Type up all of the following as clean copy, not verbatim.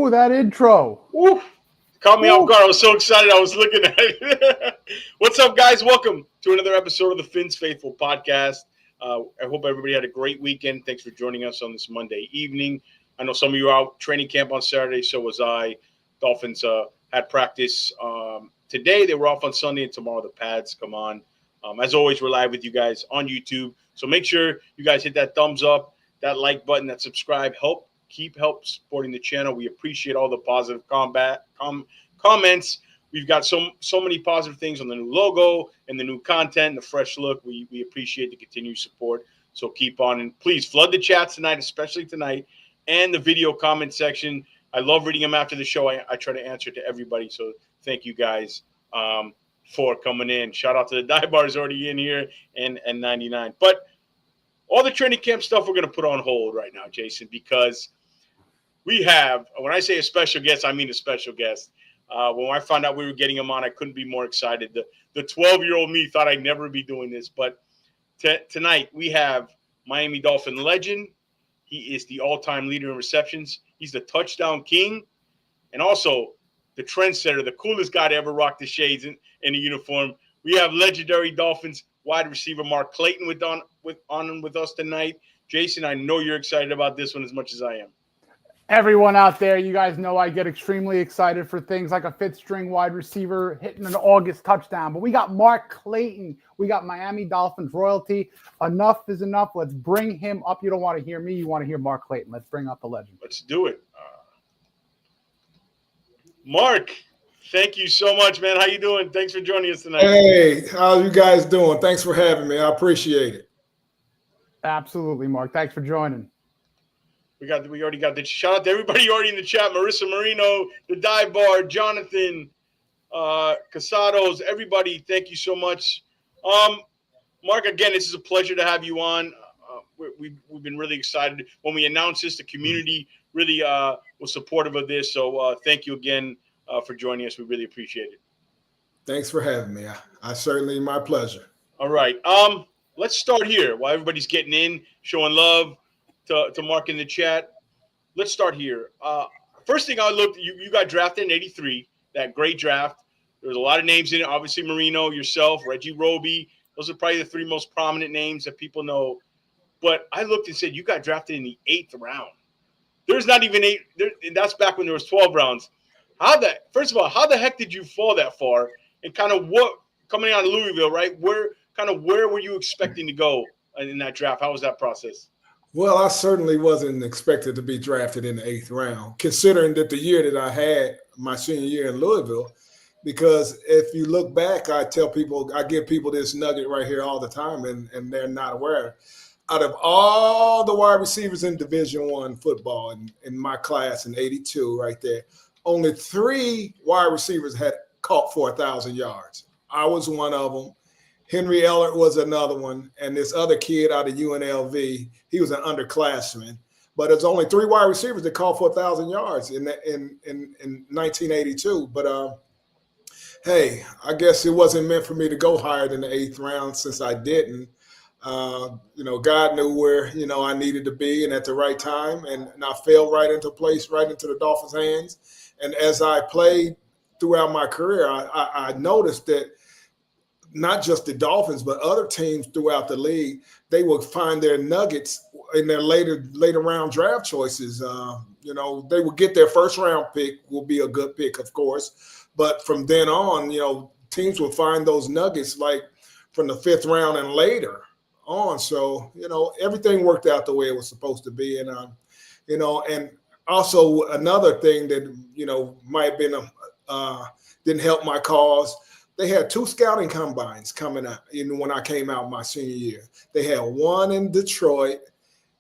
Ooh, that intro. Woo. Caught me off guard. I was so excited. I was looking at it. What's up, guys? Welcome to another episode of the Fins Faithful podcast. I hope everybody had a great weekend. Thanks for joining us on this Monday evening. I know some of you are out training camp on Saturday. So was I. Dolphins had practice today. They were off on Sunday, and tomorrow the pads come on. As always, we're live with you guys on YouTube. So make sure you guys hit that thumbs up, that like button, that subscribe. Help supporting the channel. We appreciate all the positive comments. We've got so many positive things on the new logo and the new content, the fresh look. We appreciate the continued support. So keep on, and please flood the chats tonight, especially tonight, and the video comment section. I love reading them after the show. I try to answer to everybody. So thank you guys for coming in. Shout out to the dive bars already in here and 99. But all the training camp stuff we're going to put on hold right now, Jason, because we have, when I say a special guest, I mean a special guest. When I found out we were getting him on, I couldn't be more excited. The 12-year-old me thought I'd never be doing this. But tonight we have Miami Dolphin legend. He is the all-time leader in receptions. He's the touchdown king. And also the trendsetter, the coolest guy to ever rock the shades in a uniform. We have legendary Dolphins wide receiver Mark Clayton with us tonight. Jason, I know you're excited about this one as much as I am. Everyone out there, you guys know I get extremely excited for things like a fifth-string wide receiver hitting an August touchdown. But we got Mark Clayton. We got Miami Dolphins royalty. Enough is enough. Let's bring him up. You don't want to hear me. You want to hear Mark Clayton. Let's bring up the legend. Let's do it. Mark, thank you so much, man. How you doing? Thanks for joining us tonight. Hey, how you guys doing? Thanks for having me. I appreciate it. Absolutely, Mark. Thanks for joining. We already got the shout out to everybody already in the chat. Marissa, Marino, the dive bar, Jonathan, Casados, everybody. Thank you so much. Mark, again, this is a pleasure to have you on. We've been really excited when we announced this. The community really was supportive of this. So thank you again for joining us. We really appreciate it. Thanks for having me. I certainly, my pleasure. All right. Let's start here while everybody's getting in, showing love to Mark in the chat. Let's start here. First thing I looked, you got drafted in '83, that great draft. There was a lot of names in it. Obviously, Marino, yourself, Reggie Roby. Those are probably the three most prominent names that people know. But I looked and said, you got drafted in the 8th round. There's not even 8. And that's back when there was 12 rounds. First of all, how the heck did you fall that far? And kind of what, coming out of Louisville, right? Where were you expecting to go in that draft? How was that process? Well, I certainly wasn't expected to be drafted in the 8th round, considering that the year that I had, my senior year in Louisville, because if you look back, I give people this nugget right here all the time, and they're not aware. Out of all the wide receivers in Division I football in my class in '82 right there, only 3 wide receivers had caught 4,000 yards. I was one of them. Henry Ellert was another one, and this other kid out of UNLV, he was an underclassman. But there's only 3 wide receivers that caught 4,000 yards in 1982. But hey, I guess it wasn't meant for me to go higher than the 8th round since I didn't. God knew where I needed to be and at the right time, and I fell right into place, right into the Dolphins' hands. And as I played throughout my career, I noticed that not just the Dolphins, but other teams throughout the league, they will find their nuggets in their later round draft choices. They will get their first round pick, will be a good pick, of course. But from then on, teams will find those nuggets like from the 5th round and later on. So, everything worked out the way it was supposed to be. And, and also another thing that, might have been, didn't help my cause. They had 2 scouting combines coming up when I came out my senior year. They had one in Detroit,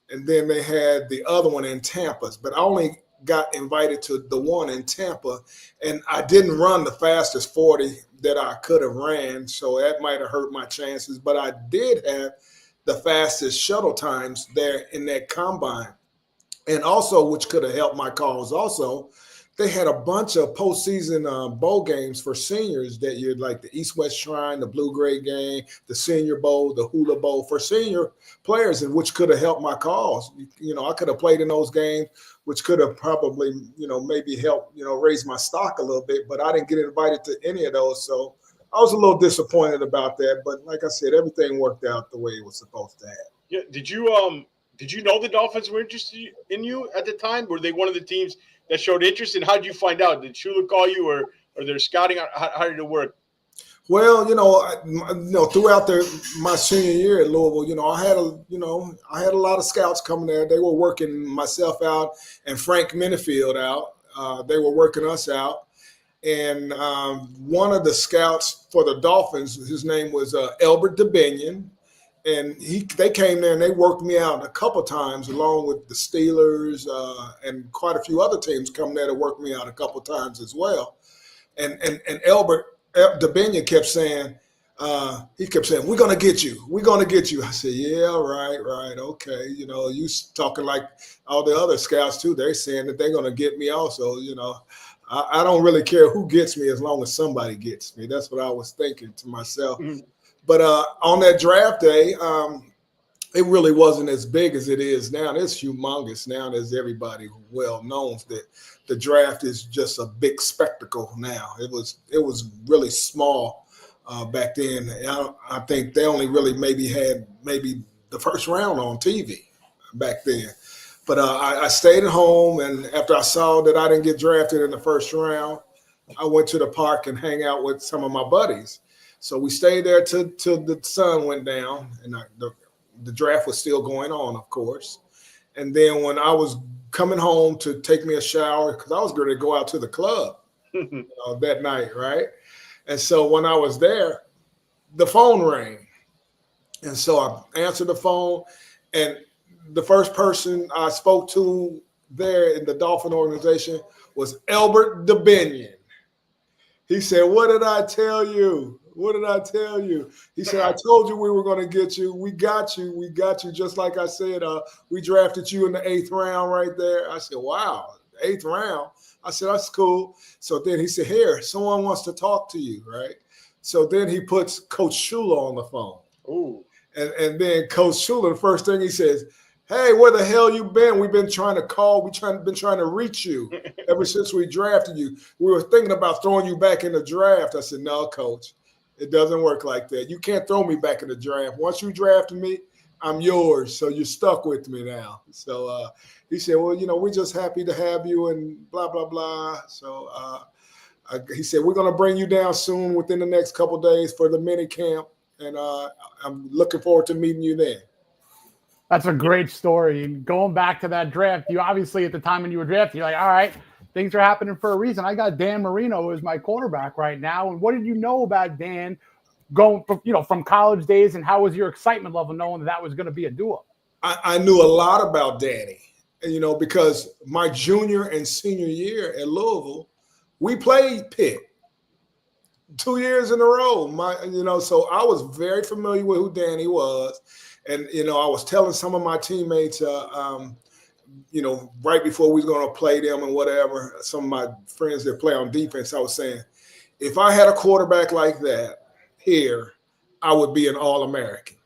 and then they had the other one in Tampa. But I only got invited to the one in Tampa, and I didn't run the fastest 40 that I could have ran, so that might have hurt my chances. But I did have the fastest shuttle times there in that combine. And also, which could have helped my cause also, they had a bunch of postseason bowl games for seniors that year, like the East-West Shrine, the Blue Gray game, the Senior Bowl, the Hula Bowl for senior players, and which could have helped my cause. I could have played in those games, which could have probably, maybe helped, raise my stock a little bit, but I didn't get invited to any of those. So I was a little disappointed about that. But like I said, everything worked out the way it was supposed to have. Yeah. Did you know the Dolphins were interested in you at the time? Were they one of the teams that showed interest? And how did you find out? Did Shula call you, or they're scouting? How did it work? Well, throughout my senior year at Louisville, I had a lot of scouts coming there. They were working myself out and Frank Minifield out. They were working us out. And one of the scouts for the Dolphins, his name was Elbert DeBinion. And they came there and they worked me out a couple times, along with the Steelers and quite a few other teams come there to work me out a couple times as well. And Elbert DeBinion kept saying, we're going to get you. We're going to get you. I said, yeah, right. Okay. You talking like all the other scouts too. They're saying that they're going to get me also. I don't really care who gets me as long as somebody gets me. That's what I was thinking to myself. Mm-hmm. But on that draft day, it really wasn't as big as it is now. It's humongous now, as everybody well knows that the draft is just a big spectacle now. It was really small back then. I think they only really had the first round on TV back then. But I stayed at home, and after I saw that I didn't get drafted in the first round, I went to the park and hang out with some of my buddies. So we stayed there till the sun went down, and the draft was still going on, of course. And then when I was coming home to take me a shower, because I was going to go out to the club that night, right? And so when I was there, the phone rang. And so I answered the phone, and the first person I spoke to there in the Dolphin organization was Elbert DeBinion. He said, "What did I tell you? What did I tell you?" He said, "I told you we were going to get you. We got you. We got you. Just like I said, we drafted you in the 8th round right there." I said, "Wow, 8th round." I said, "That's cool." So then he said, "Here, someone wants to talk to you," right? So then he puts Coach Shula on the phone. Ooh. And then Coach Shula, the first thing he says, "Hey, where the hell you been? We've been trying to call. Been trying to reach you ever since we drafted you. We were thinking about throwing you back in the draft." I said, "No, Coach. It doesn't work like that. You can't throw me back in the draft. Once you drafted me, I'm yours. So you're stuck with me now." So he said, "Well, we're just happy to have you," and blah, blah, blah. So he said, "We're going to bring you down soon within the next couple of days for the mini camp. And I'm looking forward to meeting you then." That's a great story. And going back to that draft, you obviously at the time when you were drafted, you're like, all right, things are happening for a reason. I got Dan Marino as my quarterback right now. And what did you know about Dan going from college days, and how was your excitement level knowing that was going to be a duo? I knew a lot about Danny, because my junior and senior year at Louisville, we played Pitt 2 years in a row. So I was very familiar with who Danny was. And, I was telling some of my teammates, right before we was going to play them and whatever, some of my friends that play on defense, I was saying, if I had a quarterback like that here, I would be an All-American.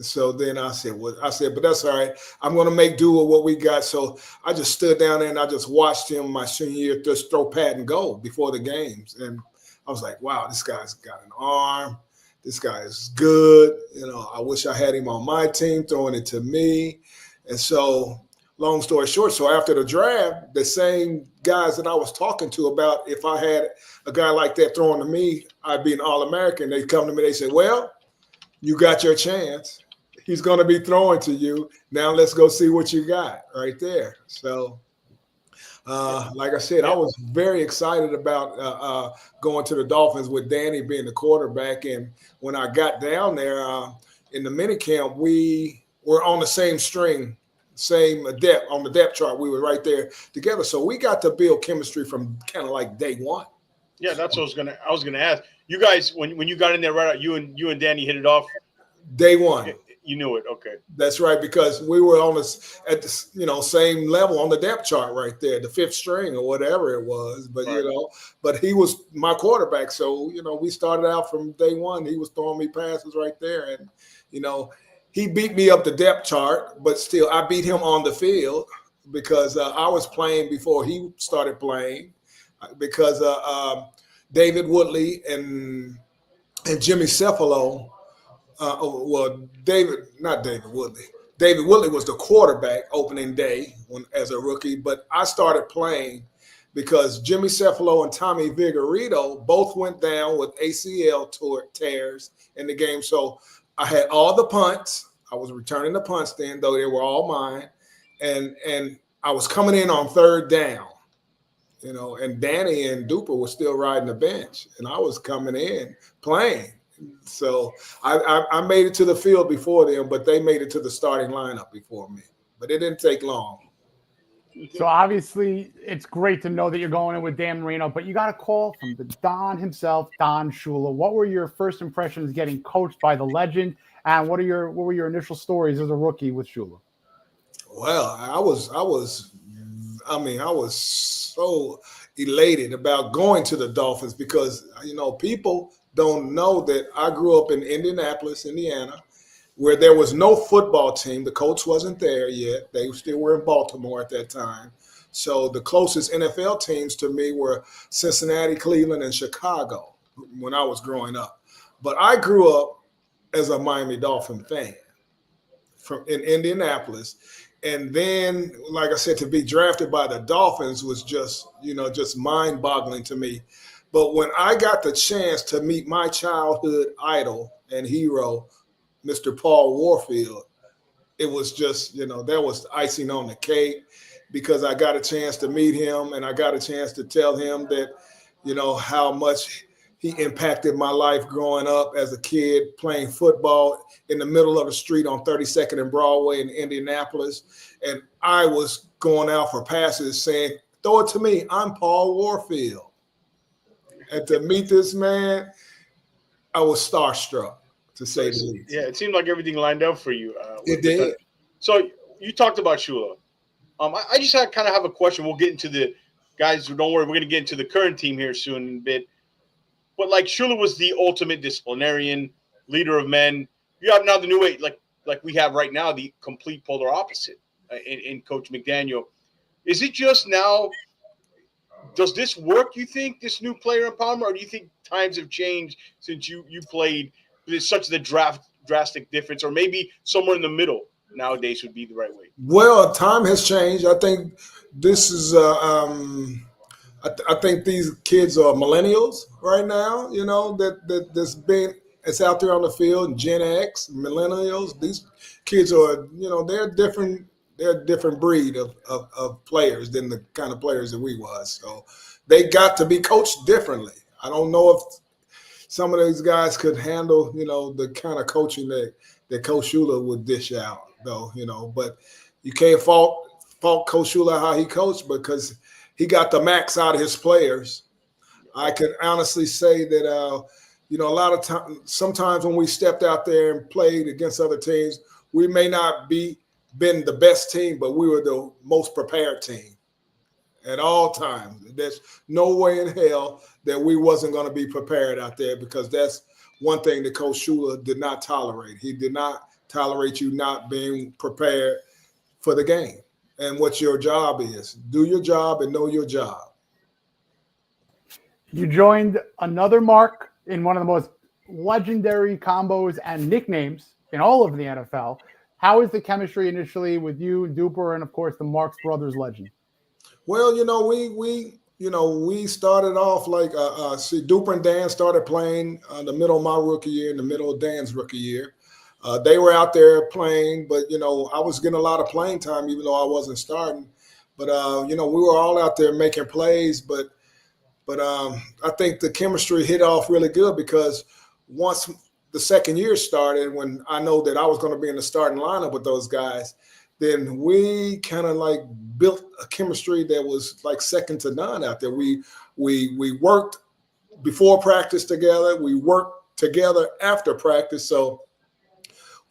So then I said, but that's all right. I'm going to make do with what we got. So I just stood down there and I just watched him my senior year just throw pat and go before the games. And I was like, wow, this guy's got an arm. This guy is good. I wish I had him on my team throwing it to me. And so long story short, so after the draft, the same guys that I was talking to about if I had a guy like that throwing to me, I'd be an All-American. They come to me, they say, "Well, you got your chance. He's going to be throwing to you. Now let's go see what you got right there." So like I said, I was very excited about going to the Dolphins with Danny being the quarterback. And when I got down there in the minicamp, we were on the same string, same depth on the depth chart. We were right there together. So we got to build chemistry from kind of like day one. Yeah, that's what I was gonna ask. You guys, when you got in there right out, you and Danny hit it off day one. You knew it. Okay. That's right, because we were on this at the same level on the depth chart right there, the fifth string or whatever it was. But Right. but he was my quarterback, so we started out from day one. He was throwing me passes right there, and he beat me up the depth chart, but still I beat him on the field because I was playing before he started playing, because David Woodley and Jimmy Cephalo. Not David Woodley. David Woodley was the quarterback opening day as a rookie, but I started playing because Jimmy Cephalo and Tommy Vigorito both went down with ACL tears in the game. So I had all the punts. I was returning the punts then, though they were all mine, and I was coming in on third down. And Danny and Duper were still riding the bench, and I was coming in playing. So I made it to the field before them, but they made it to the starting lineup before me. But it didn't take long. So obviously, it's great to know that you're going in with Dan Marino, but you got a call from the Don himself, Don Shula. What were your first impressions getting coached by the legend, and what were your initial stories as a rookie with Shula? Well, I was so elated about going to the Dolphins because people don't know that I grew up in Indianapolis, Indiana, where there was no football team. The coach wasn't there yet. They still were in Baltimore at that time. So the closest NFL teams to me were Cincinnati, Cleveland, and Chicago when I was growing up. But I grew up as a Miami Dolphin fan in Indianapolis. And then, like I said, to be drafted by the Dolphins was just mind-boggling to me. But when I got the chance to meet my childhood idol and hero, Mr. Paul Warfield, it was just, that was icing on the cake because I got a chance to meet him and I got a chance to tell him that, how much he impacted my life growing up as a kid playing football in the middle of the street on 32nd and Broadway in Indianapolis. And I was going out for passes saying, "Throw it to me. I'm Paul Warfield." And to meet this man, I was starstruck, to say the least. Yeah, it seemed like everything lined up for you. It did. So you talked about Shula. I just kind of have a question. We'll get into the guys. Don't worry, we're going to get into the current team here soon in a bit. But like Shula was the ultimate disciplinarian, leader of men. You have now the new way, like we have right now, the complete polar opposite in Coach McDaniel. Is it just now? Does this work, you think, this new player empowerment, or do you think times have changed since you played? There's such the drastic difference, or maybe somewhere in the middle nowadays would be the right way? Well, time has changed. I think this is I think these kids are millennials right now, that's out there on the field, Gen X, millennials. These kids are, they're different. They're a different breed of players than the kind of players that we was. So they got to be coached differently. I don't know if some of these guys could handle, the kind of coaching that Coach Shula would dish out, though, But you can't fault Coach Shula how he coached because he got the max out of his players. I can honestly say that, a lot of times, sometimes when we stepped out there and played against other teams, we may not been the best team, but we were the most prepared team at all times. There's no way in hell that we wasn't going to be prepared out there because that's one thing that Coach Shula did not tolerate. He did not tolerate you not being prepared for the game and what your job is. Do your job and know your job. You joined another Mark in one of the most legendary combos and nicknames in all of the NFL. How is the chemistry initially with you, Duper, and of course the Marx Brothers legend? Well, we started off like Duper and Dan started playing the middle of my rookie year, in the middle of Dan's rookie year. They were out there playing, but I was getting a lot of playing time, even though I wasn't starting. But we were all out there making plays. But I think the chemistry hit off really good because once the second year started, when I know that I was going to be in the starting lineup with those guys, then we kind of like built a chemistry that was like second to none out there. We worked before practice together. We worked together after practice. So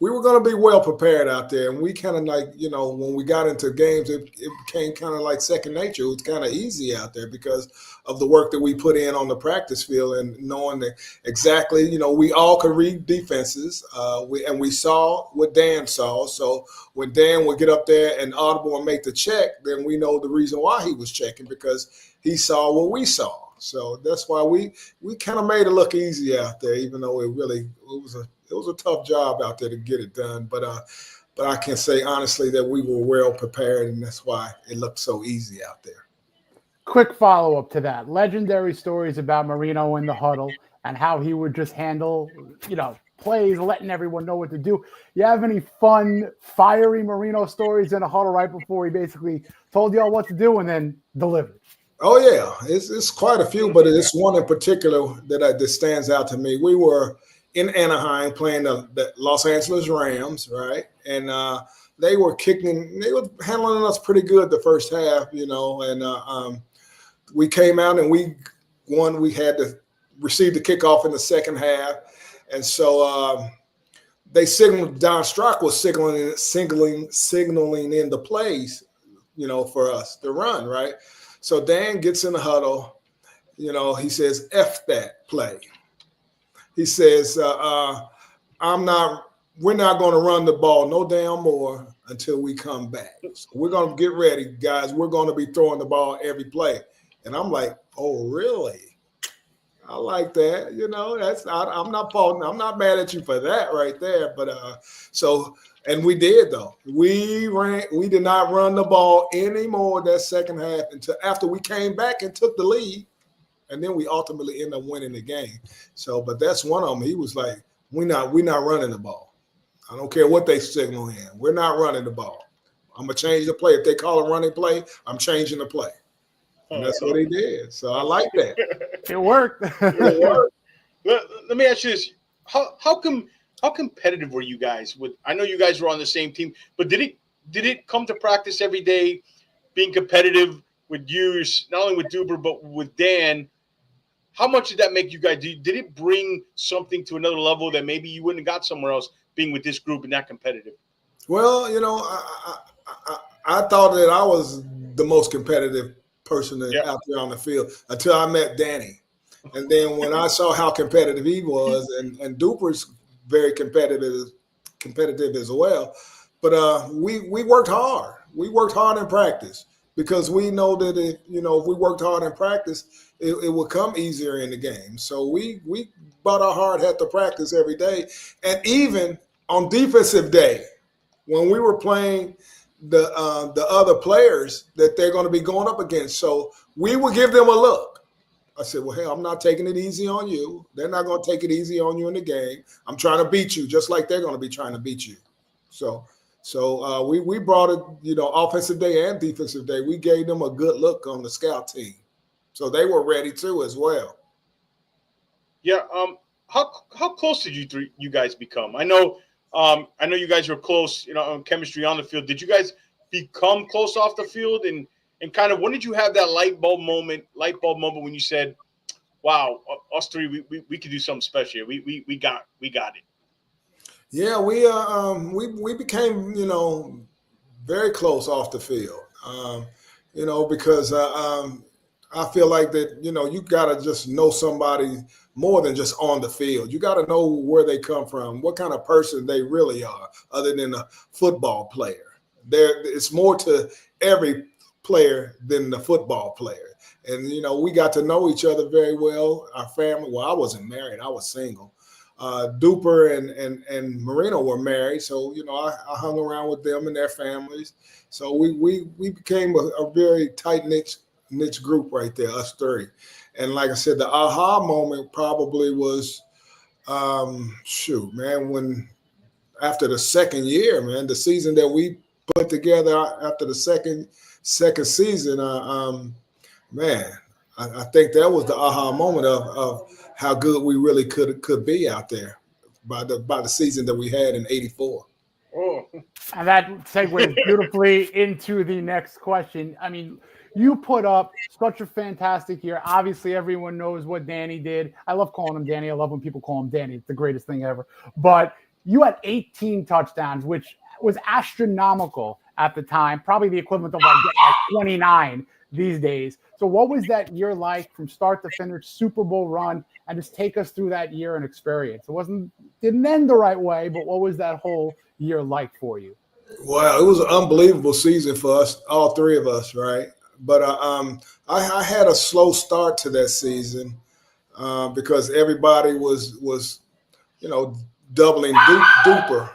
we were going to be well prepared out there. And we kind of like, you know, when we got into games, it became kind of like second nature. It was kind of easy out there because of the work that we put in on the practice field and knowing that exactly, you know, we all could read defenses. We saw what Dan saw. So when Dan would get up there and audible and make the check, then we know the reason why he was checking, because he saw what we saw. So that's why we kind of made it look easy out there, even though it was a tough job out there to get it done. But I can say honestly that we were well prepared, and that's why it looked so easy out there. Quick follow-up to that. Legendary stories about Marino in the huddle and how he would just handle, you know, plays, letting everyone know what to do. You have any fun, fiery Marino stories in a huddle right before he basically told y'all what to do and then delivered? Oh yeah, it's quite a few, but it's one in particular that stands out to me. We were in Anaheim playing the Los Angeles Rams, right? And they were handling us pretty good the first half, you know. And we came out and we won. We had to receive the kickoff in the second half, and so they signaled. Don Shula was signaling in the plays, you know, for us to run, right? So Dan gets in the huddle, you know, he says, F that play. He says, we're not going to run the ball no damn more until we come back. So we're going to get ready, guys. We're going to be throwing the ball every play. And I'm like, oh, really? I like that. You know, I'm not faulting. I'm not mad at you for that right there. But and we did though. We did not run the ball anymore that second half until after we came back and took the lead, and then we ultimately ended up winning the game. So, but that's one of them. He was like, "We're not running the ball. I don't care what they signal in. We're not running the ball. I'm gonna change the play. If they call a running play, I'm changing the play." And that's what he did. So I like that. It worked. It worked. Let me ask you this: How competitive were you guys? I know you guys were on the same team, but did it come to practice every day, being competitive with you, not only with Duper but with Dan? How much did that make you guys? Did it bring something to another level that maybe you wouldn't have got somewhere else, being with this group and that competitive? Well, you know, I thought that I was the most competitive person out there on the field until I met Danny. And then when I saw how competitive he was, and Duper's very competitive as well. But we worked hard. We worked hard in practice because we know that if we worked hard in practice, it would come easier in the game. So we brought our hard hat to practice every day. And even on defensive day, when we were playing the other players that they're going to be going up against, so we would give them a look. I said, well, hey, I'm not taking it easy on you. They're not going to take it easy on you in the game. I'm trying to beat you just like they're going to be trying to beat you. So we brought it, you know, offensive day and defensive day. We gave them a good look on the scout team. So they were ready too as well. Yeah. How close did you guys become? I know you guys were close, you know, on chemistry on the field. Did you guys become close off the field? And kind of when did you have that light bulb moment when you said, wow, us three, we could do something special. We got it. Yeah, we became, you know, very close off the field. You know, because I feel like that, you know, you got to just know somebody more than just on the field. You got to know where they come from, what kind of person they really are, other than a football player. It's more to every player than the football player. And, you know, we got to know each other very well. Our family, well, I wasn't married. I was single. Duper and Marino were married. So, you know, I hung around with them and their families. So we became a very tight-knit group right there, us three. And like I said, the aha moment probably was, when after the second year, man, the season that we put together after the second season, I think that was the aha moment of how good we really could be out there by the season that we had in '84. Oh. And that segues beautifully into the next question. I mean, you put up such a fantastic year. Obviously, everyone knows what Danny did. I love calling him Danny. I love when people call him Danny. It's the greatest thing ever. But You had 18 touchdowns, which was astronomical at the time, probably the equivalent of like 29 these days. So what was that year like from start to finish, Super Bowl run, and just take us through that year and experience? Didn't end the right way, but what was that whole year like for you? Wow, it was an unbelievable season for us, all three of us, right? But I had a slow start to that season because everybody was doubling duper,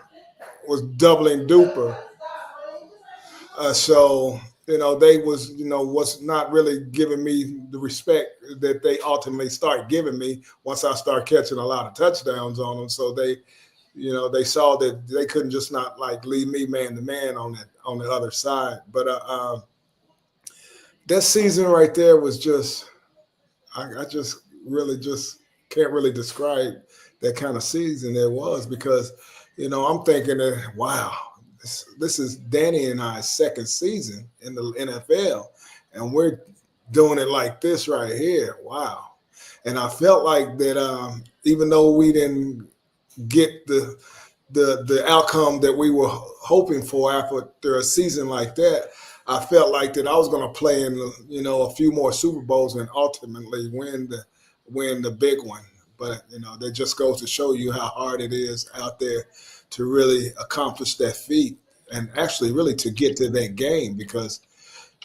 was doubling duper. So they was not really giving me the respect that they ultimately start giving me once I start catching a lot of touchdowns on them. So they saw that they couldn't just not like leave me man to man on the other side. But that season right there was just I just really just can't really describe that kind of season there was because I'm thinking that wow. This is Danny and I's second season in the NFL, and we're doing it like this right here. Wow. And I felt like that even though we didn't get the outcome that we were hoping for after a season like that, I felt like that I was going to play in a few more Super Bowls and ultimately win the big one. But that just goes to show you how hard it is out there to really accomplish that feat and actually really to get to that game because,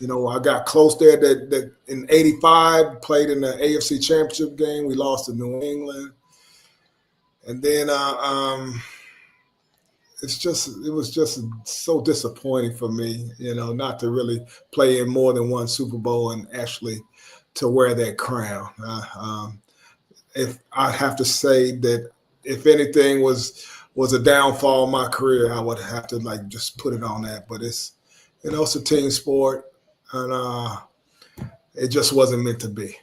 I got close there that in 85, played in the AFC Championship game. We lost to New England. And then it was just so disappointing for me, not to really play in more than one Super Bowl and actually to wear that crown. If I have to say that if anything was a downfall in my career, I would have to just put it on that. But it's a team sport, and it just wasn't meant to be.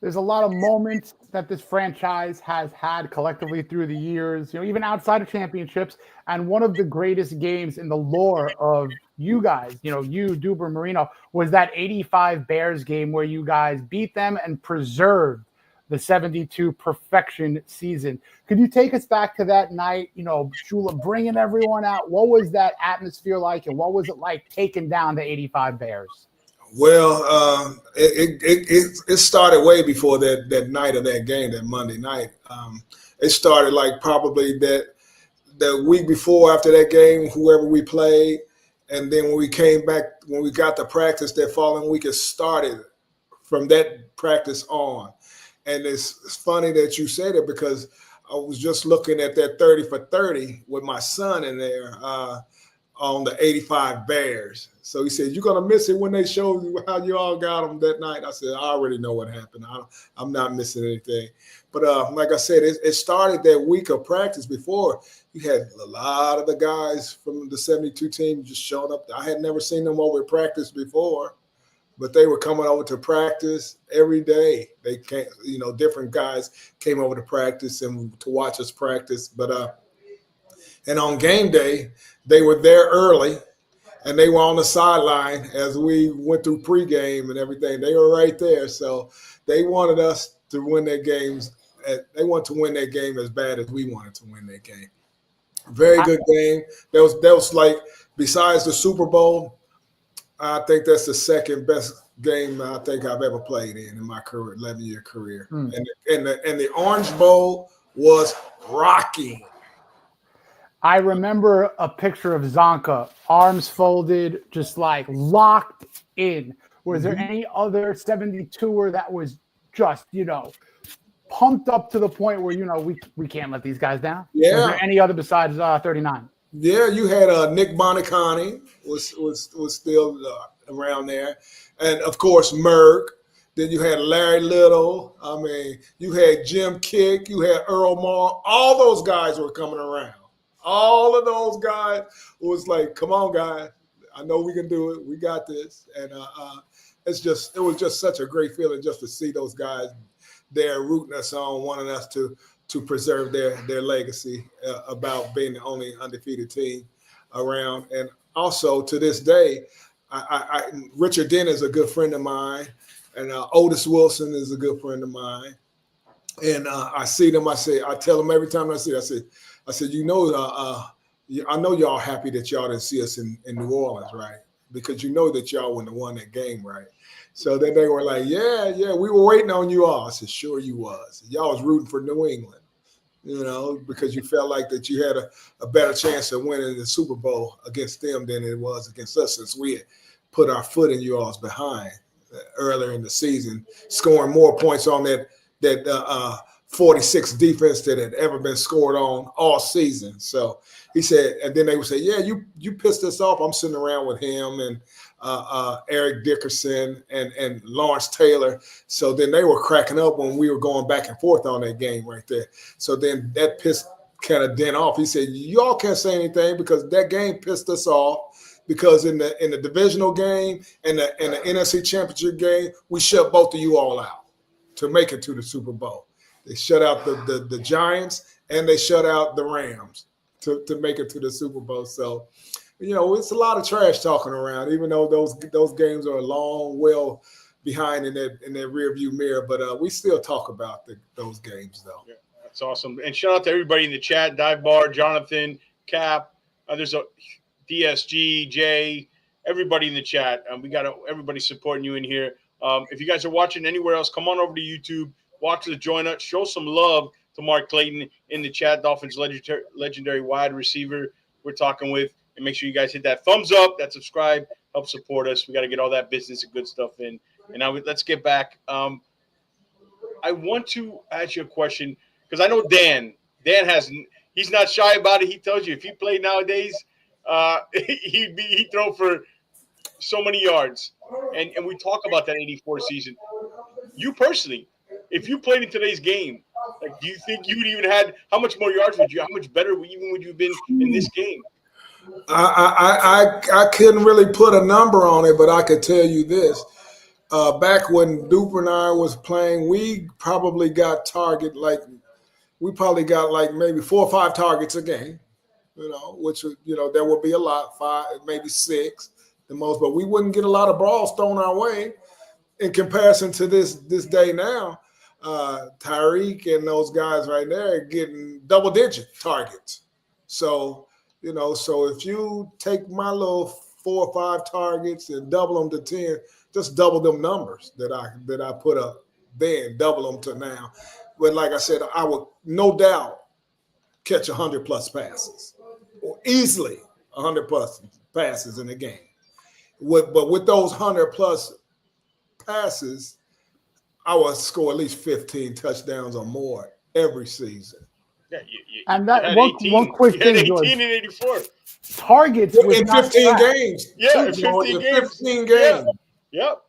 There's a lot of moments that this franchise has had collectively through the years, even outside of championships. And one of the greatest games in the lore of you guys, you, Duber, Marino, was that 85 Bears game where you guys beat them and preserved the 72 perfection season. Could you take us back to that night, Shula bringing everyone out? What was that atmosphere like, and what was it like taking down the 85 Bears? Well, it started way before that night of that game, that Monday night. It started like probably the week before after that game, whoever we played. And then when we came back, when we got to practice that following week, it started from that practice on. And it's funny that you said it because I was just looking at that 30 for 30 with my son in there on the 85 Bears. So he said, you're going to miss it when they show you how you all got them that night. I said, I already know what happened. I'm not missing anything. But like I said, it started that week of practice before. You had a lot of the guys from the 72 team just showing up. I had never seen them over at practice before. But they were coming over to practice every day. They came, different guys came over to practice and to watch us practice. But and on game day, they were there early, and they were on the sideline as we went through pregame and everything. They were right there, so they wanted us to win their games. They wanted to win that game as bad as we wanted to win that game. Very good game. That was like besides the Super Bowl. I think that's the second best game I think I've ever played in my career, 11-year career. And the Orange Bowl was rocking. I remember a picture of Zonka, arms folded, just like locked in. Was there any other 72er that was just, pumped up to the point where, we can't let these guys down? Yeah. Was there any other besides 39? Yeah, you had Nick Bonicani was still around there, and of course Merck. Then you had Larry Little. I mean, you had Jim Kick. You had Earl Maher. All those guys were coming around. All of those guys was like, "Come on, guys! I know we can do it. We got this." And it was just such a great feeling just to see those guys there rooting us on, wanting us to preserve their legacy about being the only undefeated team around. And also to this day, Richard Dent is a good friend of mine, and Otis Wilson is a good friend of mine. And I see them, I tell them every time I see them, I say, I said, I know y'all happy that y'all didn't see us in New Orleans, right? Because you know that y'all wouldn't have won that game, right? So then they were like, yeah, we were waiting on you all. I said, sure you was. Y'all was rooting for New England, because you felt like that you had a better chance of winning the Super Bowl against them than it was against us, since we had put our foot in you all's behind earlier in the season, scoring more points on that 46 defense that had ever been scored on all season. So he said, and then they would say, yeah, you pissed us off. I'm sitting around with him and Eric Dickerson and Lawrence Taylor. So then they were cracking up when we were going back and forth on that game right there. So then that pissed kind of Dent off. He said, y'all can't say anything because that game pissed us off. Because in the divisional game and the NFC Championship game, we shut both of you all out to make it to the Super Bowl. They shut out the Giants and they shut out the Rams to make it to the Super Bowl. So, it's a lot of trash talking around, even though those games are long, well behind in that rearview mirror. But we still talk about those games, though. Yeah, that's awesome. And shout out to everybody in the chat: Dive Bar, Jonathan, Cap. There's a DSG, Jay, everybody in the chat. We got everybody supporting you in here. If you guys are watching anywhere else, come on over to YouTube. Watch the join us. Show some love to Mark Clayton in the chat. Dolphins legendary wide receiver we're talking with. And make sure you guys hit that thumbs up, that subscribe, help support us. We got to get all that business and good stuff in. And now let's get back. I want to ask you a question because I know Dan he's not shy about it. He tells you if he played nowadays, he'd throw for so many yards. And we talk about that 84 season. You personally, if you played in today's game, do you think you would even had how much more yards would you? How much better would you have been in this game? I couldn't really put a number on it, but I could tell you this. Back when Duper and I was playing, we probably got maybe 4 or 5 targets a game, which there would be a lot, 5, maybe 6 the most, but we wouldn't get a lot of balls thrown our way in comparison to this day now. Tyreek and those guys right there are getting double-digit targets. So, so if you take my little 4 or 5 targets and double them to 10, just double them numbers that I put up then, double them to now. But like I said, I would no doubt catch 100+ passes, or easily 100+ passes in the game. But with those 100+ passes, I would score at least 15 touchdowns or more every season. Yeah, and that one quick thing, 18 George. and 84 targets in 15 games. Yeah, in 15 games. 15 games. Yep.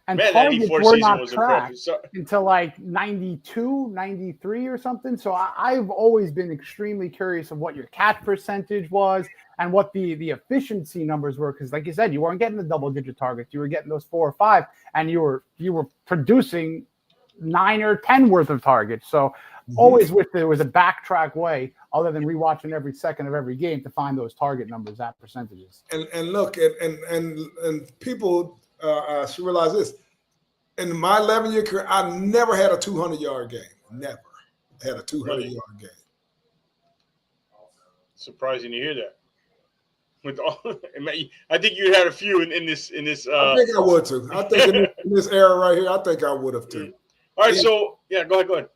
And Man, targets were not tracked impressive. until like 92, 93 or something. So I've always been extremely curious of what your catch percentage was and what the efficiency numbers were. Because like you said, you weren't getting the double-digit targets. You were getting those 4 or 5, and you were producing 9 or 10 worth of targets. So always there was a backtrack way other than rewatching every second of every game to find those target numbers at percentages. And look, and people should realize this. In my 11-year career, I never had a 200-yard game. Never had a 200-yard game. Surprising to hear that. With all, I think you had a few in this. I think I would too. I think in this era right here, I think I would have too. All right, so yeah, go ahead.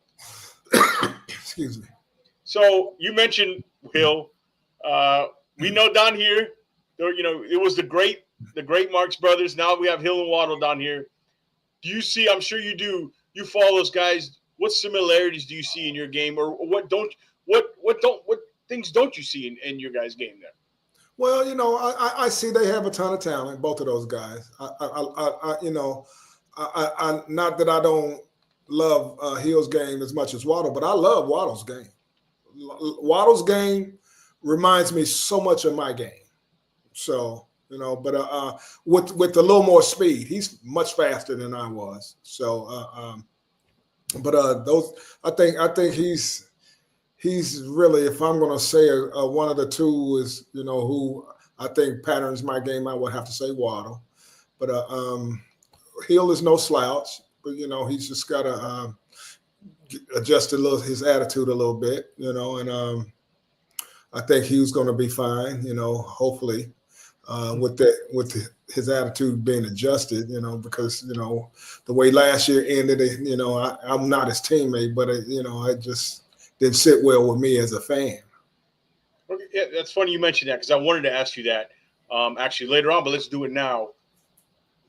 Excuse me. So you mentioned Hill. We know down here, it was the great Marx brothers. Now we have Hill and Waddle down here. Do you see? I'm sure you do. You follow those guys. What similarities do you see in your game, or what things don't you see in your guys' game there? Well, I see they have a ton of talent, both of those guys. Not that I don't love Hill's game as much as Waddle, but I love Waddle's game. Waddle's game reminds me so much of my game. So, but with a little more speed, he's much faster than I was. So, those, I think he's really, if I'm going to say one of the two is, who I think patterns my game, I would have to say Waddle. But Hill is no slouch, but, he's just got to adjust his attitude a little bit, and I think he was going to be fine. Hopefully, with his attitude being adjusted. Because the way last year ended. I'm not his teammate, but I just didn't sit well with me as a fan. Okay, yeah, that's funny you mentioned that because I wanted to ask you that actually later on, but let's do it now.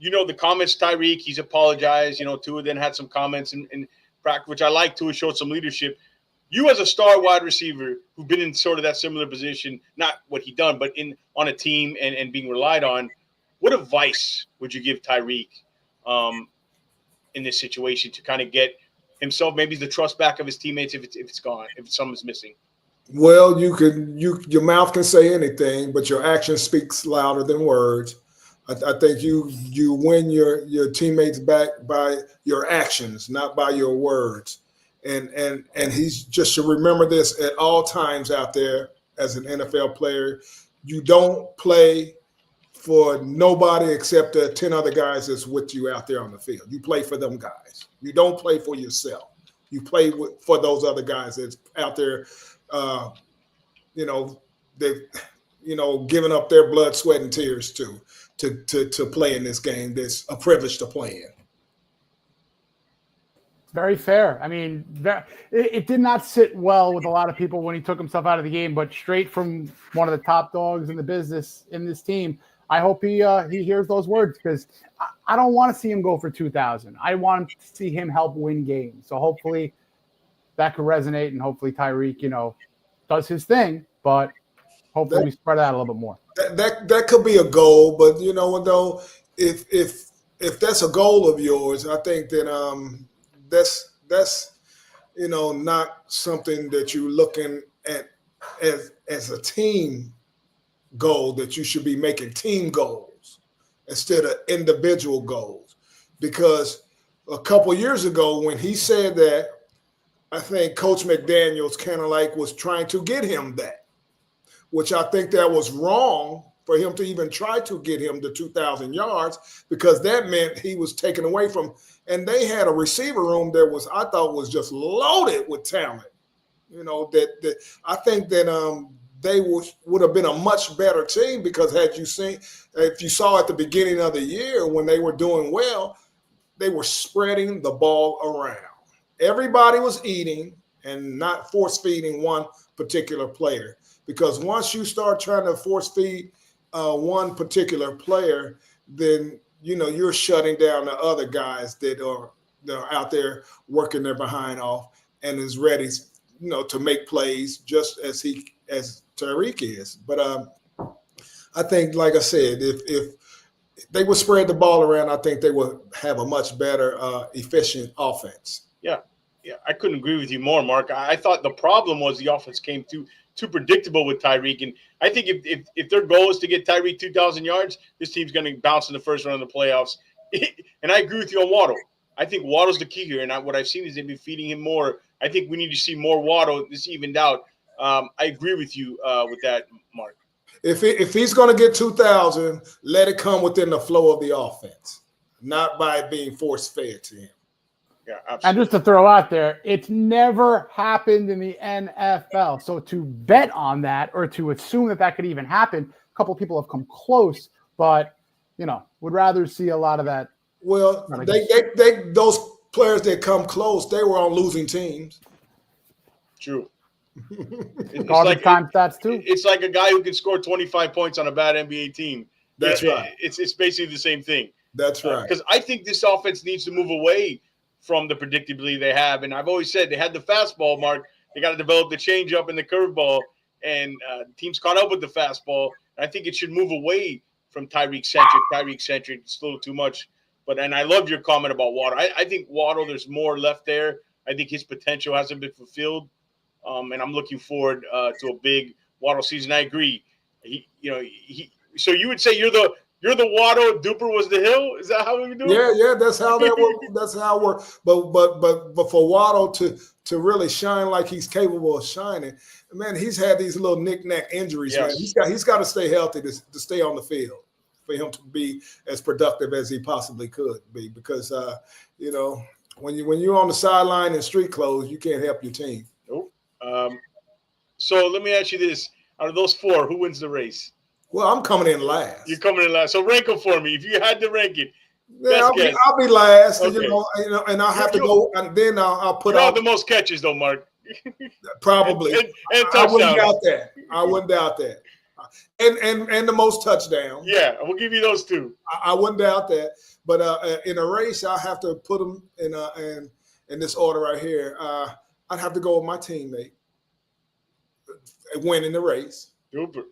The comments, Tyreek, he's apologized. Tua then had some comments in practice, which I like. Tua showed some leadership. You as a star wide receiver who've been in sort of that similar position, not what he done, but on a team and being relied on, what advice would you give Tyreek in this situation to kind of get himself maybe the trust back of his teammates if it's gone, if something's missing? Well, your mouth can say anything, but your action speaks louder than words. I think you win your teammates back by your actions, not by your words. And he's just should remember this at all times out there as an NFL player. You don't play for nobody except the 10 other guys that's with you out there on the field. You play for them guys. You don't play for yourself. You play for those other guys that's out there. They've given up their blood, sweat, and tears to play in this game. That's a privilege to play in. Very fair. I mean, it did not sit well with a lot of people when he took himself out of the game, but straight from one of the top dogs in the business in this team, I hope he hears those words because I don't want to see him go for 2,000. I want to see him help win games. So hopefully that could resonate, and hopefully Tyreek, does his thing, but hopefully we spread out a little bit more. That could be a goal, but though, if that's a goal of yours, I think that that's not something that you're looking at as a team goal, that you should be making team goals instead of individual goals. Because a couple years ago when he said that, I think Coach McDaniels kind of was trying to get him that, which I think that was wrong for him to even try to get him to 2,000 yards, because that meant he was taken away from, and they had a receiver room that I thought was just loaded with talent. That I think that they would have been a much better team, because if you saw at the beginning of the year when they were doing well, they were spreading the ball around. Everybody was eating and not force feeding one particular player, because once you start trying to force feed one particular player, then you're shutting down the other guys that are out there working their behind off and is ready, to make plays just as Tyreek is. But I think, like I said, if they would spread the ball around, I think they would have a much better, efficient offense. Yeah, I couldn't agree with you more, Mark. I thought the problem was the offense came too predictable with Tyreek. And I think if their goal is to get Tyreek 2,000 yards, this team's going to bounce in the first round of the playoffs. And I agree with you on Waddle. I think Waddle's the key here. And what I've seen is they've been feeding him more. I think we need to see more Waddle. This evened out. I agree with you with that, Mark. If he's going to get 2,000, let it come within the flow of the offense, not by being force-fed to him. Yeah, absolutely. And just to throw out there, it's never happened in the NFL. So to bet on that, or to assume that could even happen, a couple of people have come close, but would rather see a lot of that. Well, they those players that come close, they were on losing teams. True. It's like time stats too. It's like a guy who can score 25 points on a bad NBA team. That's right. It's basically the same thing. That's right. Because I think this offense needs to move away from the predictability they have. And I've always said they had the fastball, Mark. They got to develop the changeup and the curveball. And teams caught up with the fastball. I think it should move away from Tyreek-centric. It's a little too much. And I love your comment about Waddle. I think Waddle, there's more left there. I think his potential hasn't been fulfilled. And I'm looking forward to a big Waddle season. I agree. So you would say you're the Waddle, Duper was the hill? Is that how we do it? Yeah, that's how that works. That's how it works. But for Waddle to really shine like he's capable of shining, man, he's had these little knick-knack injuries. Yes. Man, he's got to stay healthy to stay on the field for him to be as productive as he possibly could be. Because when you're on the sideline in street clothes, you can't help your team. Nope. So let me ask you this. Out of those 4, who wins the race? Well, I'm coming in last. You're coming in last. So rank them for me. If you had to rank it, Yeah, I'll be last. Okay. You know, and I'll have to go, and then I'll put out the most catches, though, Mark. Probably. and I wouldn't touchdowns. doubt that. I wouldn't doubt that. And the most touchdowns. Yeah, we'll give you those 2. I wouldn't doubt that. But in a race, I have to put them in this order right here. I'd have to go with my teammate winning the race. Super.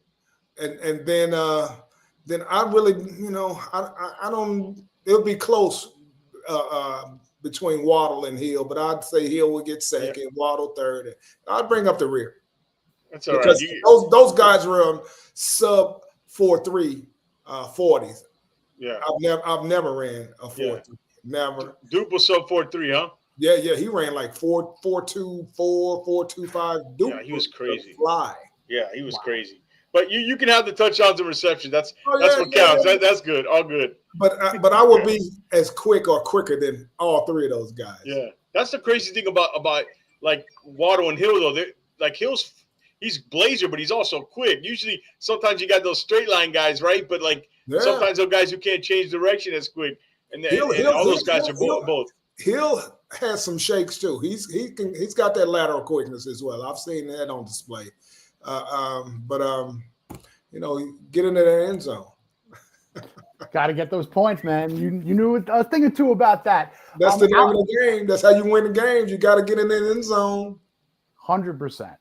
And then I really, I don't. It'll be close between Waddle and Hill, but I'd say Hill would get second, Waddle third. And I'd bring up the rear. That's all because right. Those guys run sub 4.3 40s. Yeah, I've never ran a 4.3. Never. Dupe was sub 4.3, huh? Yeah, he ran like 4.24, 4.25. Dupe, yeah, he was crazy. Fly. Yeah, he was crazy. But you can have the touchdowns and receptions. That's what counts. Yeah. That's good. All good. But I would be as quick or quicker than all 3 of those guys. Yeah, that's the crazy thing about like Waddle and Hill though. Like he's blazer, but he's also quick. Usually, sometimes you got those straight line guys, right? But sometimes those guys who can't change direction as quick, and all those guys are both. Hill has some shakes too. He's got that lateral quickness as well. I've seen that on display. Get into that end zone. Got to get those points, man. You knew a thing or 2 about that. That's the name of the game. That's how you win the games. You got to get in the end zone. 100%.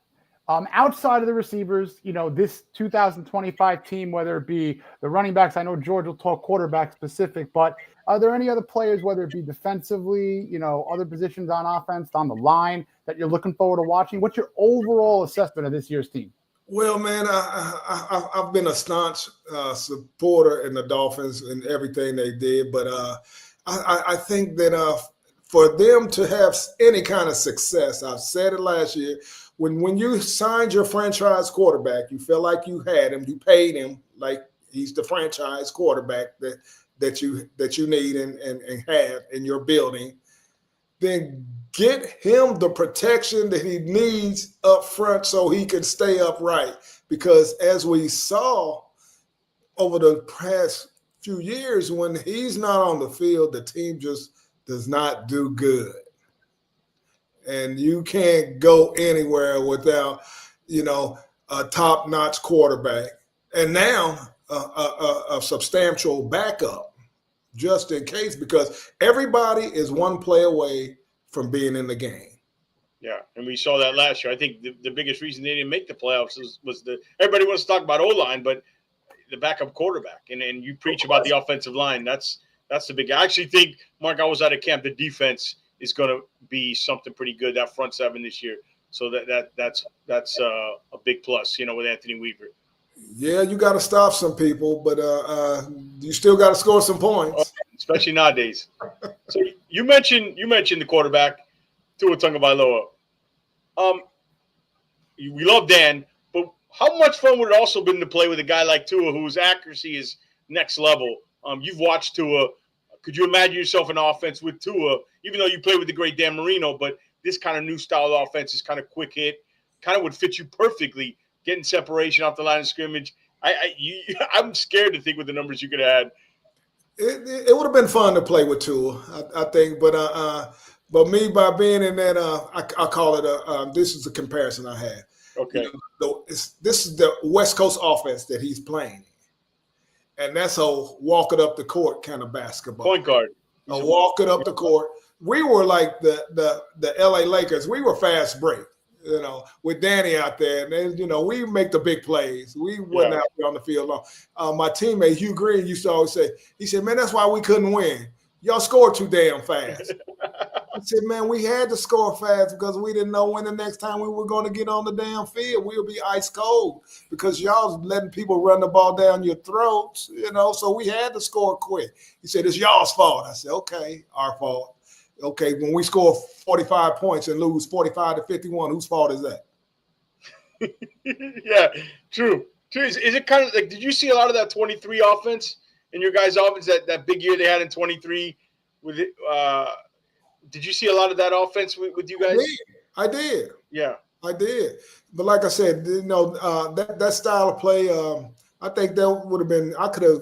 Outside of the receivers, this 2025 team, whether it be the running backs, I know George will talk quarterback specific, but are there any other players, whether it be defensively, other positions on offense, on the line, that you're looking forward to watching? What's your overall assessment of this year's team? Well, man, I've been a staunch supporter in the Dolphins and everything they did, but I think that for them to have any kind of success, I've said it last year, when you signed your franchise quarterback, you felt like you had him, you paid him like he's the franchise quarterback that you need and have in your building, then get him the protection that he needs up front so he can stay upright. Because as we saw over the past few years, when he's not on the field, the team just does not do good. And you can't go anywhere without, a top-notch quarterback. And now a substantial backup just in case, because everybody is one play away from being in the game. Yeah, and we saw that last year. I think the biggest reason they didn't make the playoffs was everybody wants to talk about O-line, but the backup quarterback. And you preach about the offensive line. That's the big. I actually think, Mark, I was out of camp. The defense is going to be something pretty good. That front 7 this year. So that's a big plus, with Anthony Weaver. Yeah, you got to stop some people, but you still got to score some points, especially nowadays. So you mentioned the quarterback, Tua Tagovailoa. We love Dan, but how much fun would it also been to play with a guy like Tua, whose accuracy is next level? You've watched Tua. Could you imagine yourself in offense with Tua, even though you play with the great Dan Marino, but this kind of new style of offense is kind of quick hit, kind of would fit you perfectly, getting separation off the line of scrimmage. I'm scared to think with the numbers you could have had. It would have been fun to play with Tua, I think, but me, by being in that, I call it this is a comparison I had. Okay. This is the West Coast offense that he's playing. And that's a walk it up the court kind of basketball. Point guard. Walk it up the court. We were like the LA Lakers. We were fast break, with Danny out there. And then, we make the big plays. We wasn't out there on the field long. My teammate, Hugh Green, used to always say, he said, man, that's why we couldn't win. Y'all scored too damn fast. I said, man, we had to score fast because we didn't know when the next time we were going to get on the damn field. We would be ice cold because y'all was letting people run the ball down your throats, so we had to score quick. He said, it's y'all's fault. I said, okay, our fault. Okay, when we score 45 points and lose 45-51, whose fault is that? Yeah, true. Is it kind of like, did you see a lot of that 23 offense in your guys' offense, that big year they had in 23? With it, did you see a lot of that offense with you guys? I did. Yeah. I did. But like I said, that style of play, I think that would have been. I could have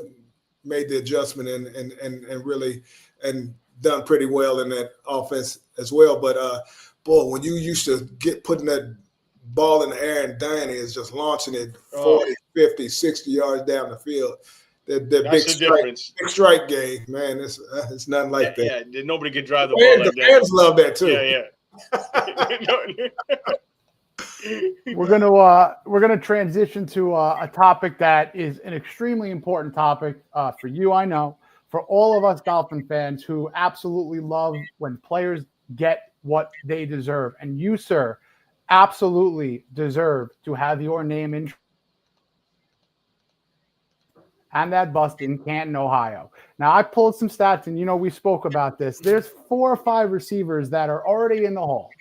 made the adjustment and really and done pretty well in that offense as well. But boy, when you used to get putting that ball in the air and Danny is just launching it 40, 50, 60 yards down the field. That That's the difference. Big strike game, man. It's nothing like that. Yeah, nobody could drive the ball like that. The fans love that too. Yeah. We're gonna transition to a topic that is an extremely important topic for you, I know, for all of us Dolphin fans who absolutely love when players get what they deserve, and you, sir, absolutely deserve to have your name in and that bust in Canton, Ohio. Now, I pulled some stats, and we spoke about this. There's 4 or 5 receivers that are already in the Hall.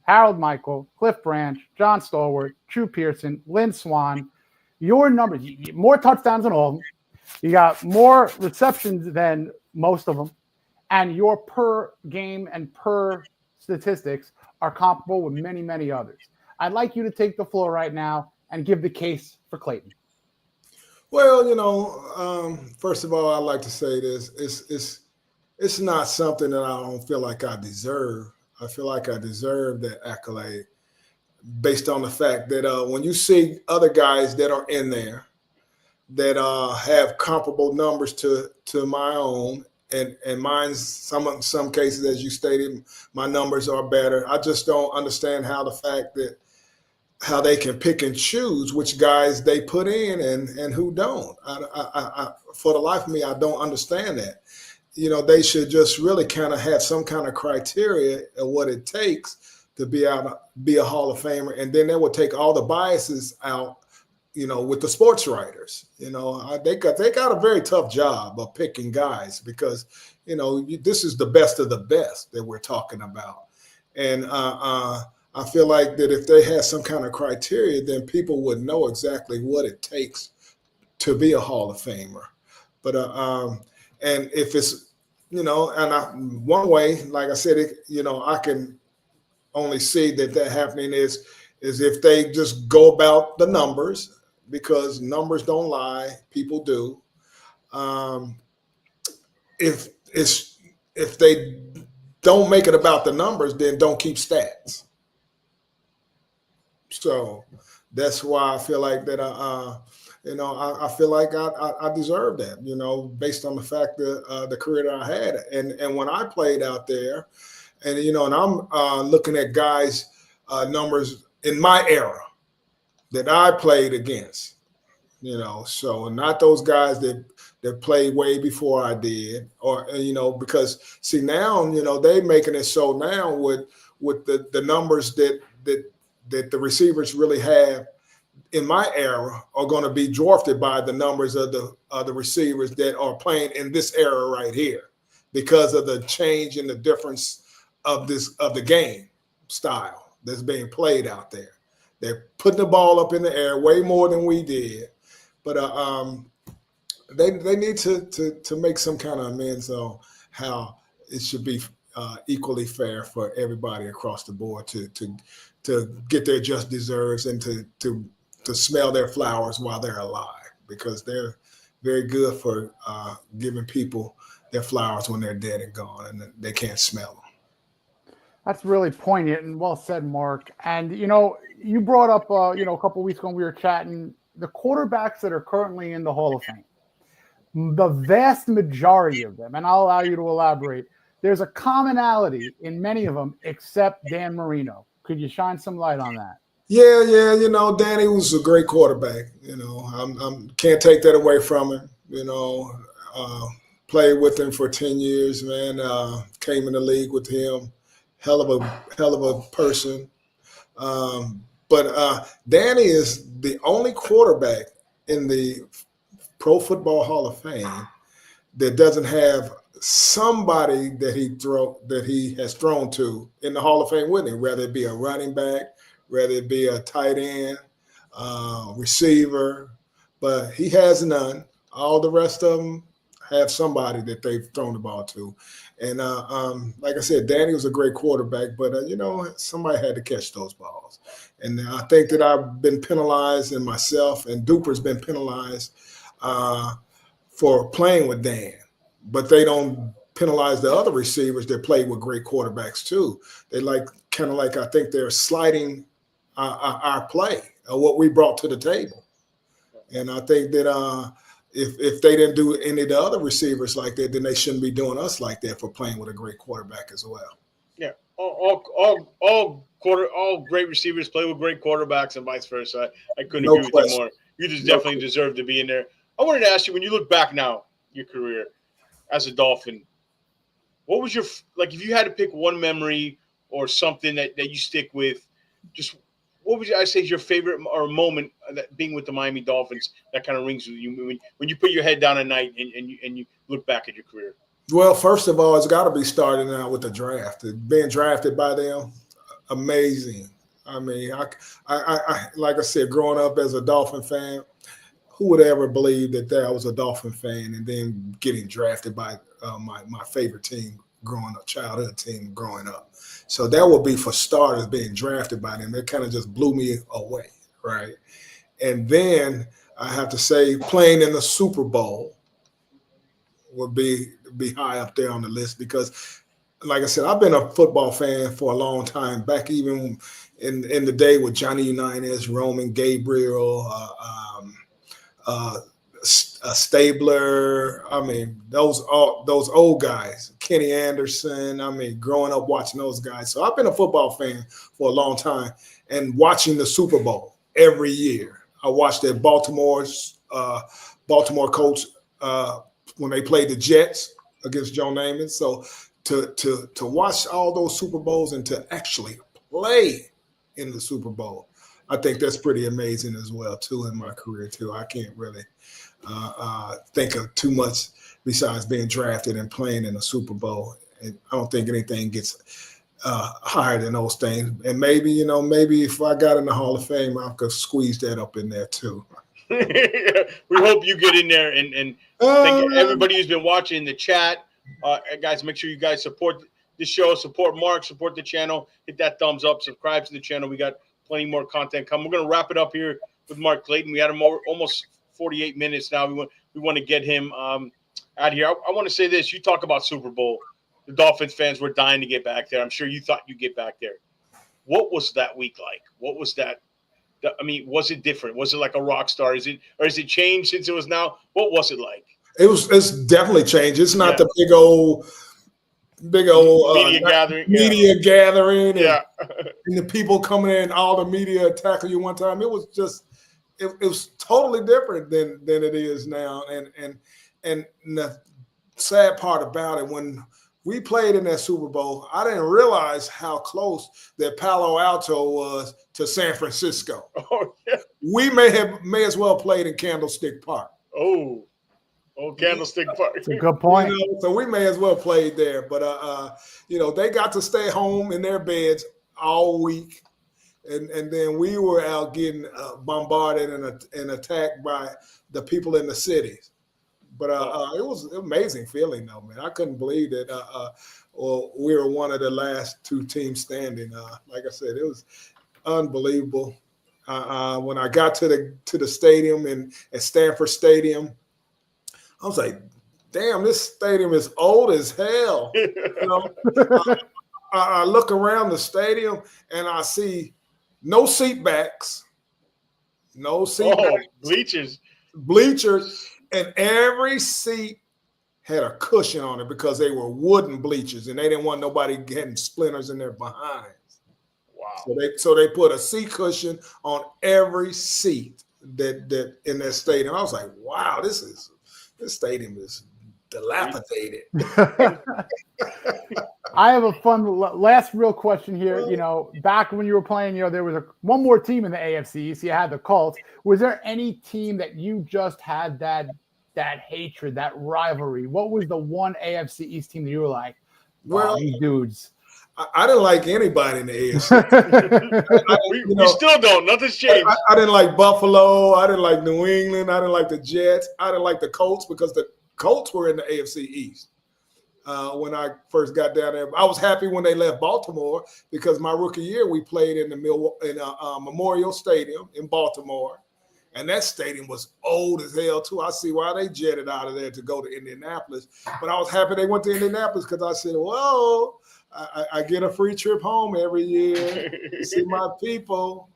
Harold Michael, Cliff Branch, John Stallworth, Drew Pearson, Lynn Swan. Your numbers, more touchdowns than all of them. You got more receptions than most of them. And your per game and per statistics are comparable with many, many others. I'd like you to take the floor right now and give the case for Clayton. Well, first of all, I'd like to say this. It's not something that I don't feel like I deserve. I feel like I deserve that accolade based on the fact that when you see other guys that are in there that have comparable numbers to my own, and mine's some cases, as you stated, my numbers are better. I just don't understand how they can pick and choose which guys they put in and who don't. I for the life of me, I don't understand that. They should just really kind of have some kind of criteria of what it takes to be a Hall of Famer, and then they would take all the biases out. With the sports writers, they got a very tough job of picking guys because, this is the best of the best that we're talking about. And I feel like that if they had some kind of criteria, then people would know exactly what it takes to be a Hall of Famer. But, and if it's, one way, like I said, I can only see that happening is if they just go about the numbers, because numbers don't lie, people do. If they don't make it about the numbers, then don't keep stats. So that's why I feel like that I feel like I deserve that, based on the fact that the career that I had. And when I played out there, and I'm looking at guys' numbers in my era that I played against, so not those guys that played way before I did, or because see now they making it so now with the numbers that the receivers really have in my era are going to be dwarfed by the numbers of the receivers that are playing in this era right here, because of the change in the difference of the game style that's being played out there. They're putting the ball up in the air way more than we did, but they need to make some kind of amends on how it should be equally fair for everybody across the board to get their just deserves and to smell their flowers while they're alive, because they're very good for giving people their flowers when they're dead and gone and they can't smell them. That's really poignant and well said, Mark. And, you brought up, a couple of weeks ago when we were chatting, the quarterbacks that are currently in the Hall of Fame, the vast majority of them, and I'll allow you to elaborate, there's a commonality in many of them except Dan Marino. Could you shine some light on that? Yeah, Danny was a great quarterback. I can't take that away from him. Played with him for 10 years, man. Came in the league with him. Hell of a person. But Danny is the only quarterback in the Pro Football Hall of Fame that doesn't have somebody that he has thrown to in the Hall of Fame with him, whether it be a running back, whether it be a tight end, receiver, but he has none. All the rest of them have somebody that they've thrown the ball to. And like I said, Danny was a great quarterback, but somebody had to catch those balls. And I think that I've been penalized, and myself and Duper's been penalized for playing with Dan. But they don't penalize the other receivers that play with great quarterbacks too. They kind of I think they're sliding our play, what we brought to the table. And I think that if they didn't do any of the other receivers like that, then they shouldn't be doing us like that for playing with a great quarterback as well. Yeah, all great receivers play with great quarterbacks and vice versa. I couldn't agree with you more. You just definitely deserve to be in there. I wanted to ask you, when you look back now, your career as a Dolphin, what was your if you had to pick one memory or something that you stick with, just what would I say is your favorite or moment that being with the Miami Dolphins that kind of rings with you when you put your head down at night and you look back at your career? Well, first of all, it's got to be starting out with the draft. Being drafted by them, amazing. I mean, I like I said, growing up as a Dolphin fan, who would ever believe that I was a Dolphin fan and then getting drafted by my favorite team growing up, childhood team growing up. So that would be for starters, being drafted by them. It kind of just blew me away, right? And then I have to say playing in the Super Bowl would be high up there on the list because, like I said, I've been a football fan for a long time, back even in the day with Johnny Unitas, Roman Gabriel, Stabler. I mean, those old guys, Kenny Anderson. I mean, growing up watching those guys. So I've been a football fan for a long time and watching the Super Bowl every year. I watched the Baltimore Colts when they played the Jets against Joe Namath. So to watch all those Super Bowls and to actually play in the Super Bowl, I think that's pretty amazing as well too in my career too. I can't really think of too much besides being drafted and playing in a Super Bowl. And I don't think anything gets higher than those things. And maybe if I got in the Hall of Fame, I could squeeze that up in there too. We hope you get in there, and thank everybody who's been watching the chat. Guys, make sure you guys support the show, support Mark, support the channel, hit that thumbs up, subscribe to the channel. We got plenty more content coming. We're going to wrap it up here with Mark Clayton. We had him almost 48 minutes now. We want to get him out here. I want to say this. You talk about Super Bowl. The Dolphins fans were dying to get back there. I'm sure you thought you'd get back there. What was that week like? What was that? I mean, was it different? Was it like a rock star? Is it changed since it was now? What was it like? It's definitely changed. It's not the big old media gathering. Yeah. And the people coming in, all the media tackle you one time. It was just, it was totally different than it is now. And the sad part about it, when we played in that Super Bowl, I didn't realize how close that Palo Alto was to San Francisco. Oh, yeah. We may as well played in Candlestick Park. Oh, Candlestick Park. That's a good point. So we may as well played there. But, they got to stay home in their beds all week. And then we were out getting bombarded and attacked by the people in the cities. But it was an amazing feeling, though, man. I couldn't believe that we were one of the last two teams standing. Like I said, it was unbelievable. When I got to the stadium at Stanford Stadium, I was like, damn, this stadium is old as hell. I look around the stadium and I see no seat backs. Bleachers. And every seat had a cushion on it because they were wooden bleachers and they didn't want nobody getting splinters in their behinds. Wow. So they put a seat cushion on every seat that in that stadium. I was like, wow, this stadium is dilapidated. I have a fun last real question here. Back when you were playing, there was one more team in the AFC. So you had the Colts. Was there any team that you just had that hatred, that rivalry? What was the one AFC East team that you were like, well, these dudes? I didn't like anybody in the AFC. We still don't. Nothing's changed. I didn't like Buffalo. I didn't like New England. I didn't like the Jets. I didn't like the Colts because the Colts were in the AFC East. when I first got down there. I was happy when they left Baltimore because my rookie year we played in the Memorial Stadium in Baltimore. And that stadium was old as hell, too. I see why they jetted out of there to go to Indianapolis. But I was happy they went to Indianapolis because I said, whoa, I get a free trip home every year to see my people.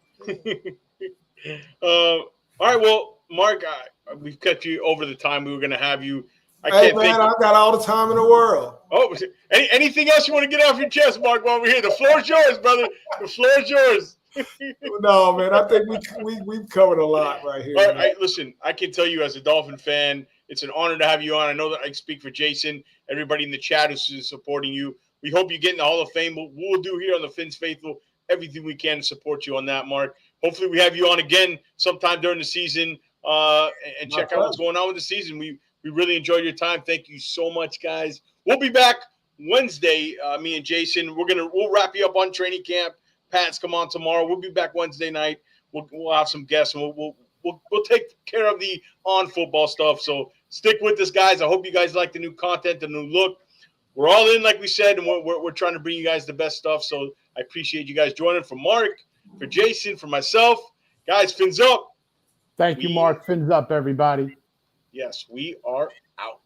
All right, well, Mark, we've kept you over the time we were going to have you. Hey, man, I got all the time in the world. Oh, anything else you want to get off your chest, Mark, while we're here? The floor is yours, brother. The floor is yours. No, man, I think we've covered a lot right here. All right, listen, I can tell you as a Dolphin fan, it's an honor to have you on. I know that I speak for Jason, everybody in the chat who's supporting you. We hope you get in the Hall of Fame. We'll do here on the Fins Faithful everything we can to support you on that, Mark. Hopefully we have you on again sometime during the season and check out what's going on with the season. We really enjoyed your time. Thank you so much, guys. We'll be back Wednesday, me and Jason. We'll wrap you up on training camp. Pat's come on tomorrow. We'll be back Wednesday night. We'll have some guests, and we'll take care of the on-football stuff. So stick with us, guys. I hope you guys like the new content, the new look. We're all in, like we said, and we're trying to bring you guys the best stuff. So I appreciate you guys joining. For Mark, for Jason, for myself, guys, fins up. Thank you, Mark. Fins up, everybody. Yes, we are out.